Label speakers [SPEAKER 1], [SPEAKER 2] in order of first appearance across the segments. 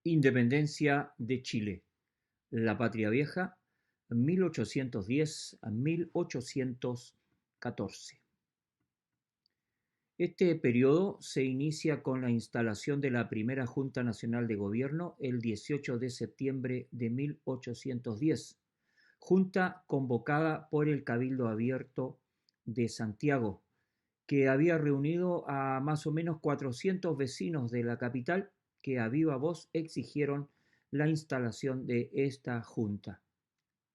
[SPEAKER 1] Independencia de Chile. La Patria Vieja, 1810 a 1814. Este periodo se inicia con la instalación de la primera Junta Nacional de Gobierno el 18 de septiembre de 1810, junta convocada por el Cabildo Abierto de Santiago, que había reunido a más o menos 400 vecinos de la capital que a viva voz exigieron la instalación de esta junta.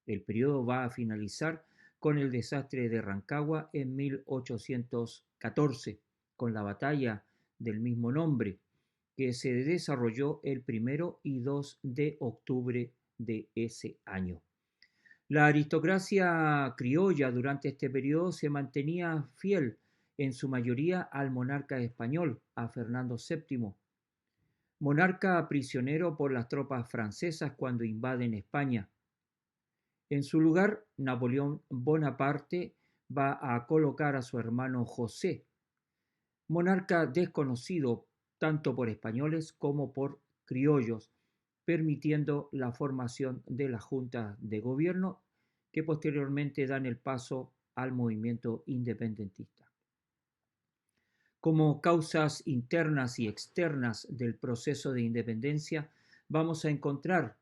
[SPEAKER 1] El periodo va a finalizar con el desastre de Rancagua en 1814, con la batalla del mismo nombre, que se desarrolló el 1 y 2 de octubre de ese año. La aristocracia criolla durante este periodo se mantenía fiel en su mayoría al monarca español, a Fernando VII, monarca prisionero por las tropas francesas cuando invaden España. En su lugar, Napoleón Bonaparte va a colocar a su hermano José, monarca desconocido tanto por españoles como por criollos, permitiendo la formación de las juntas de gobierno que posteriormente dan el paso al movimiento independentista. Como causas internas y externas del proceso de independencia, vamos a encontrar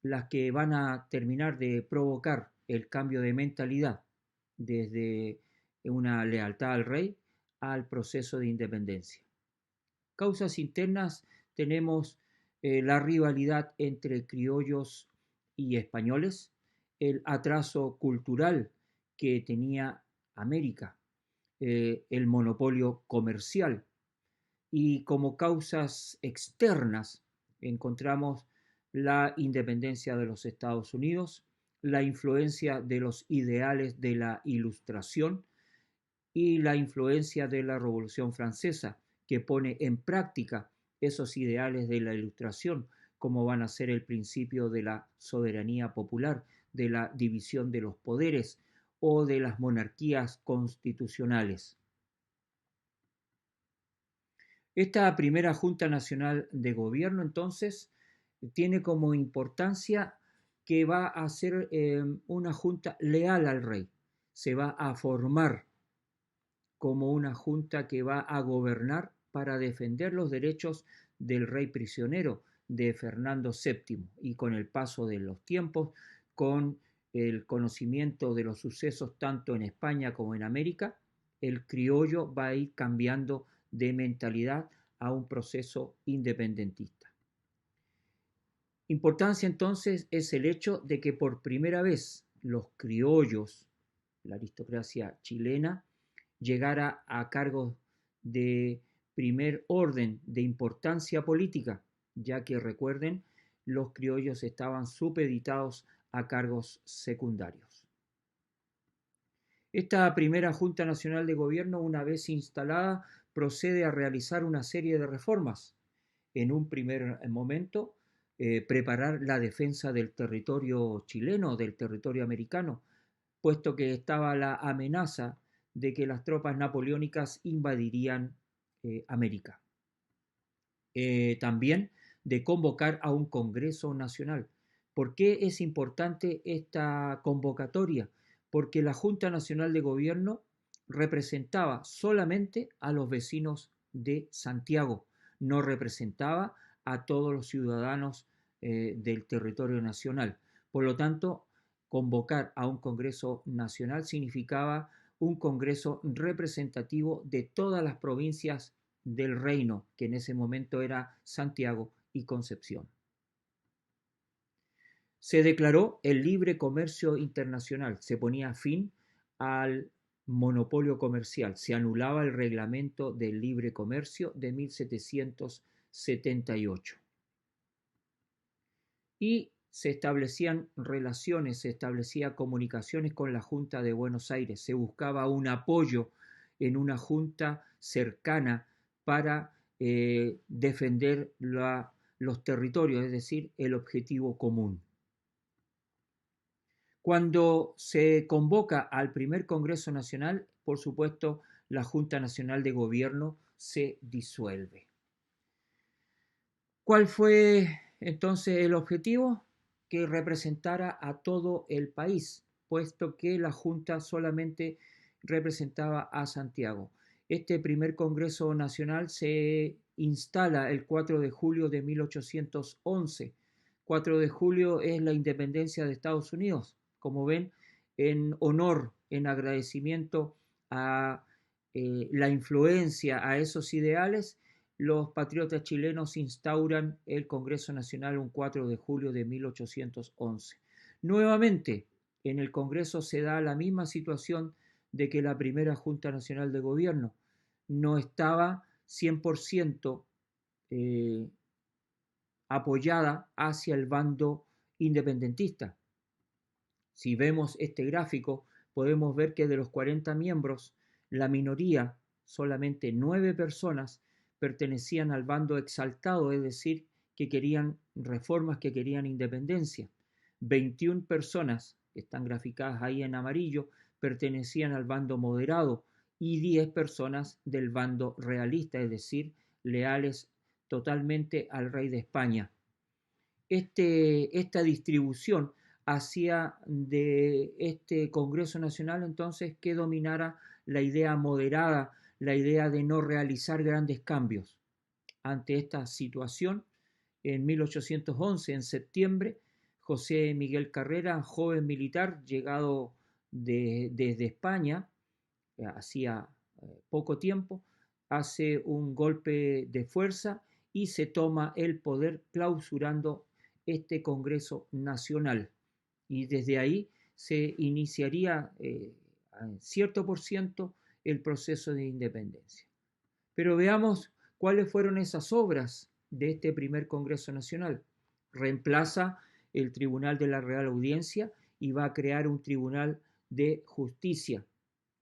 [SPEAKER 1] las que van a terminar de provocar el cambio de mentalidad desde una lealtad al rey al proceso de independencia. Causas internas tenemos la rivalidad entre criollos y españoles, el atraso cultural que tenía América, el monopolio comercial, y como causas externas encontramos la independencia de los Estados Unidos, la influencia de los ideales de la Ilustración y la influencia de la Revolución Francesa, que pone en práctica esos ideales de la Ilustración, como van a ser el principio de la soberanía popular, de la división de los poderes o de las monarquías constitucionales. Esta primera Junta Nacional de Gobierno, entonces, tiene como importancia que va a ser una junta leal al rey. Se va a formar como una junta que va a gobernar para defender los derechos del rey prisionero de Fernando VII. Y con el paso de los tiempos, con el conocimiento de los sucesos tanto en España como en América, el criollo va a ir cambiando de mentalidad a un proceso independentista. Importancia entonces es el hecho de que por primera vez los criollos, la aristocracia chilena, llegara a cargos de primer orden, de importancia política, ya que recuerden, los criollos estaban supeditados a cargos secundarios. Esta primera Junta Nacional de Gobierno, una vez instalada, procede a realizar una serie de reformas. En un primer momento, preparar la defensa del territorio chileno, del territorio americano, puesto que estaba la amenaza de que las tropas napoleónicas invadirían América. También de convocar a un Congreso Nacional. ¿Por qué es importante esta convocatoria? Porque la Junta Nacional de Gobierno representaba solamente a los vecinos de Santiago, no representaba a todos los ciudadanos del territorio nacional. Por lo tanto, convocar a un Congreso Nacional significaba un Congreso representativo de todas las provincias del reino, que en ese momento era Santiago y Concepción. Se declaró el libre comercio internacional, se ponía fin al monopolio comercial, se anulaba el reglamento del libre comercio de 1778. Y se establecían relaciones, se establecían comunicaciones con la Junta de Buenos Aires, se buscaba un apoyo en una junta cercana para defender los territorios, es decir, el objetivo común. Cuando se convoca al primer Congreso Nacional, por supuesto, la Junta Nacional de Gobierno se disuelve. ¿Cuál fue Entonces el objetivo, que representara a todo el país, puesto que la Junta solamente representaba a Santiago. Este primer Congreso Nacional se instala el 4 de julio de 1811. 4 de julio es la independencia de Estados Unidos, como ven, en honor, en agradecimiento a la influencia, a esos ideales. Los patriotas chilenos instauran el Congreso Nacional un 4 de julio de 1811. Nuevamente, en el Congreso se da la misma situación de que la primera Junta Nacional de Gobierno no estaba 100% apoyada hacia el bando independentista. Si vemos este gráfico, podemos ver que de los 40 miembros, la minoría, solamente 9 personas, pertenecían al bando exaltado, es decir, que querían reformas, que querían independencia. 21 personas, que están graficadas ahí en amarillo, pertenecían al bando moderado y 10 personas del bando realista, es decir, leales totalmente al rey de España. Esta distribución hacía de este Congreso Nacional entonces que dominara la idea moderada, la idea de no realizar grandes cambios. Ante esta situación, en 1811, en septiembre, José Miguel Carrera, joven militar llegado desde España, hacía poco tiempo, hace un golpe de fuerza y se toma el poder clausurando este Congreso Nacional. Y desde ahí se iniciaría a cierto por ciento el proceso de independencia. Pero veamos cuáles fueron esas obras de este primer Congreso Nacional. Reemplaza el Tribunal de la Real Audiencia y va a crear un Tribunal de Justicia.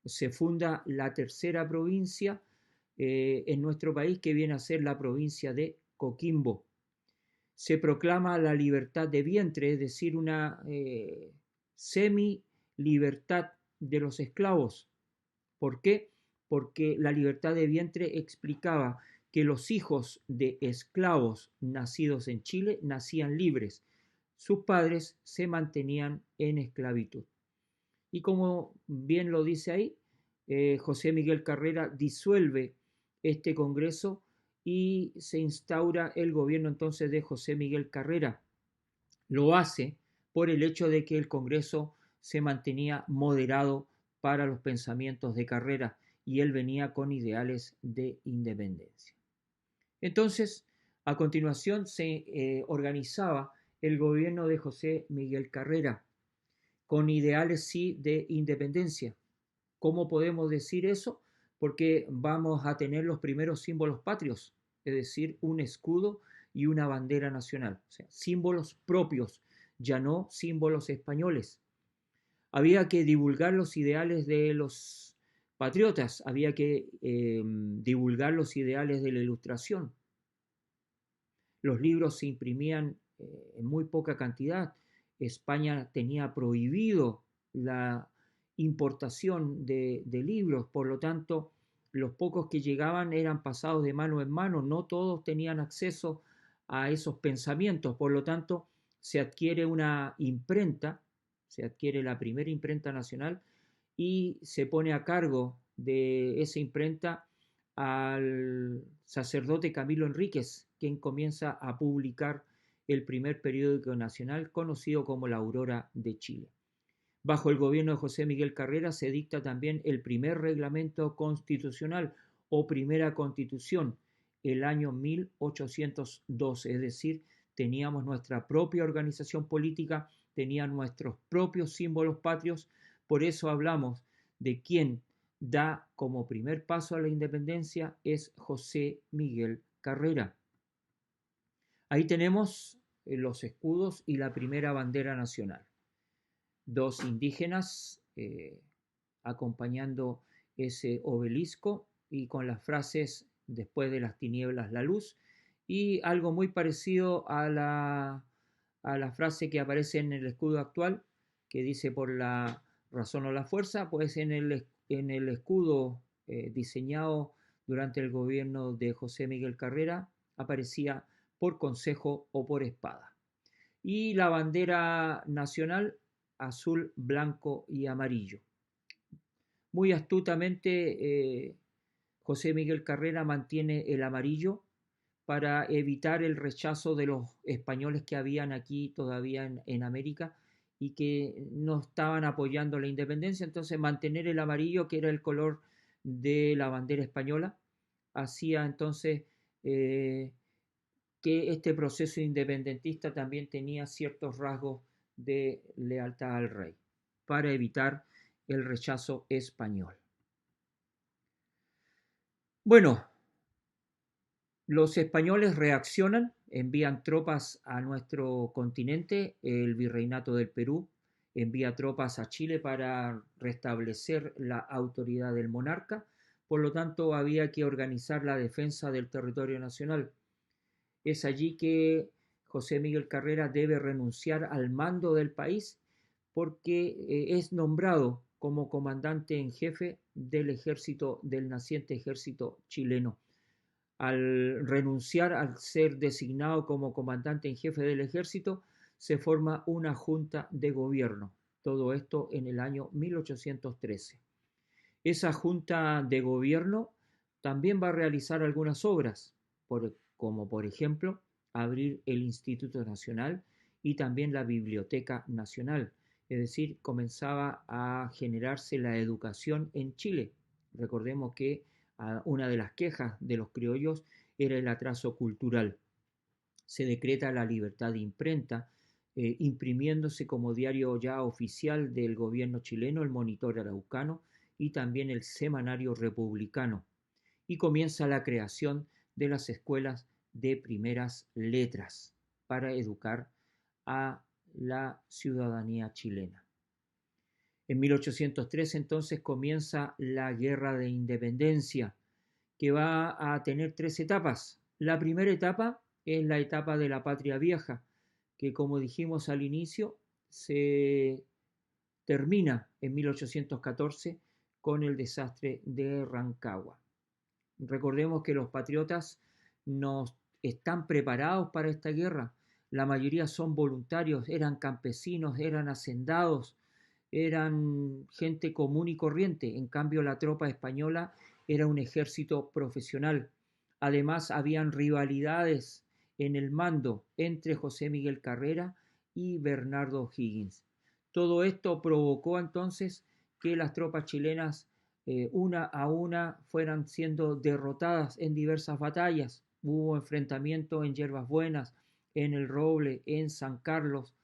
[SPEAKER 1] Se funda la tercera provincia en nuestro país, que viene a ser la provincia de Coquimbo. Se proclama la libertad de vientre, es decir, una semi-libertad de los esclavos. ¿Por qué? Porque la libertad de vientre explicaba que los hijos de esclavos nacidos en Chile nacían libres. Sus padres se mantenían en esclavitud. Y como bien lo dice ahí, José Miguel Carrera disuelve este Congreso y se instaura el gobierno entonces de José Miguel Carrera. Lo hace por el hecho de que el Congreso se mantenía moderado para los pensamientos de Carrera y él venía con ideales de independencia. Entonces, a continuación se organizaba el gobierno de José Miguel Carrera con ideales sí de independencia. ¿Cómo podemos decir eso? Porque vamos a tener los primeros símbolos patrios, es decir, un escudo y una bandera nacional, o sea, símbolos propios, ya no símbolos españoles. Había que divulgar los ideales de los patriotas, había que divulgar los ideales de la Ilustración. Los libros se imprimían en muy poca cantidad. España tenía prohibido la importación de libros, por lo tanto, los pocos que llegaban eran pasados de mano en mano, no todos tenían acceso a esos pensamientos, por lo tanto, se adquiere una imprenta, se adquiere la primera imprenta nacional y se pone a cargo de esa imprenta al sacerdote Camilo Enríquez, quien comienza a publicar el primer periódico nacional conocido como La Aurora de Chile. Bajo el gobierno de José Miguel Carrera se dicta también el primer reglamento constitucional o primera constitución, el año 1812, es decir, teníamos nuestra propia organización política, teníamos nuestros propios símbolos patrios, por eso hablamos de quién da como primer paso a la independencia es José Miguel Carrera. Ahí tenemos los escudos y la primera bandera nacional. Dos indígenas acompañando ese obelisco y con las frases después de las tinieblas la luz, y algo muy parecido a la frase que aparece en el escudo actual, que dice por la razón o la fuerza, pues en el escudo diseñado durante el gobierno de José Miguel Carrera aparecía por consejo o por espada. Y la bandera nacional, azul, blanco y amarillo. Muy astutamente, José Miguel Carrera mantiene el amarillo para evitar el rechazo de los españoles que habían aquí todavía en América y que no estaban apoyando la independencia. Entonces mantener el amarillo, que era el color de la bandera española, hacía entonces que este proceso independentista también tenía ciertos rasgos de lealtad al rey para evitar el rechazo español. Bueno, los españoles reaccionan, envían tropas a nuestro continente, el Virreinato del Perú envía tropas a Chile para restablecer la autoridad del monarca, por lo tanto había que organizar la defensa del territorio nacional. Es allí que José Miguel Carrera debe renunciar al mando del país porque es nombrado como comandante en jefe del ejército, del naciente ejército chileno. Al renunciar al ser designado como comandante en jefe del ejército, se forma una junta de gobierno. Todo esto en el año 1813. Esa junta de gobierno también va a realizar algunas obras, como por ejemplo abrir el Instituto Nacional y también la Biblioteca Nacional. Es decir, comenzaba a generarse la educación en Chile. Recordemos que una de las quejas de los criollos era el atraso cultural. Se decreta la libertad de imprenta, imprimiéndose como diario ya oficial del gobierno chileno el Monitor Araucano y también el Semanario Republicano. Y comienza la creación de las escuelas de primeras letras para educar a la ciudadanía chilena. En 1803 entonces comienza la Guerra de Independencia, que va a tener 3 etapas. La primera etapa es la etapa de la Patria Vieja, que como dijimos al inicio, se termina en 1814 con el desastre de Rancagua. Recordemos que los patriotas no están preparados para esta guerra. La mayoría son voluntarios, eran campesinos, eran hacendados, eran gente común y corriente. En cambio, la tropa española era un ejército profesional. Además, habían rivalidades en el mando entre José Miguel Carrera y Bernardo O'Higgins. Todo esto provocó entonces que las tropas chilenas una a una fueran siendo derrotadas en diversas batallas. Hubo enfrentamientos en Yerbas Buenas, en El Roble, en San Carlos,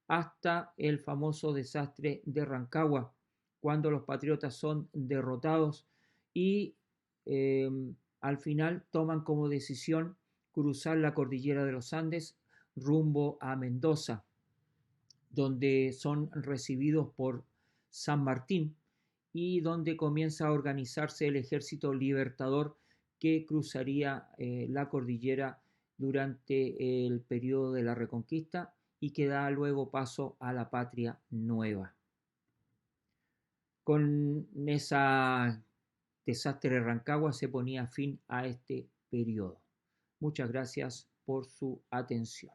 [SPEAKER 1] hasta el famoso desastre de Rancagua, cuando los patriotas son derrotados y al final toman como decisión cruzar la cordillera de los Andes rumbo a Mendoza, donde son recibidos por San Martín y donde comienza a organizarse el ejército libertador que cruzaría la cordillera durante el periodo de la Reconquista y que da luego paso a la Patria Nueva. Con ese desastre de Rancagua se ponía fin a este periodo. Muchas gracias por su atención.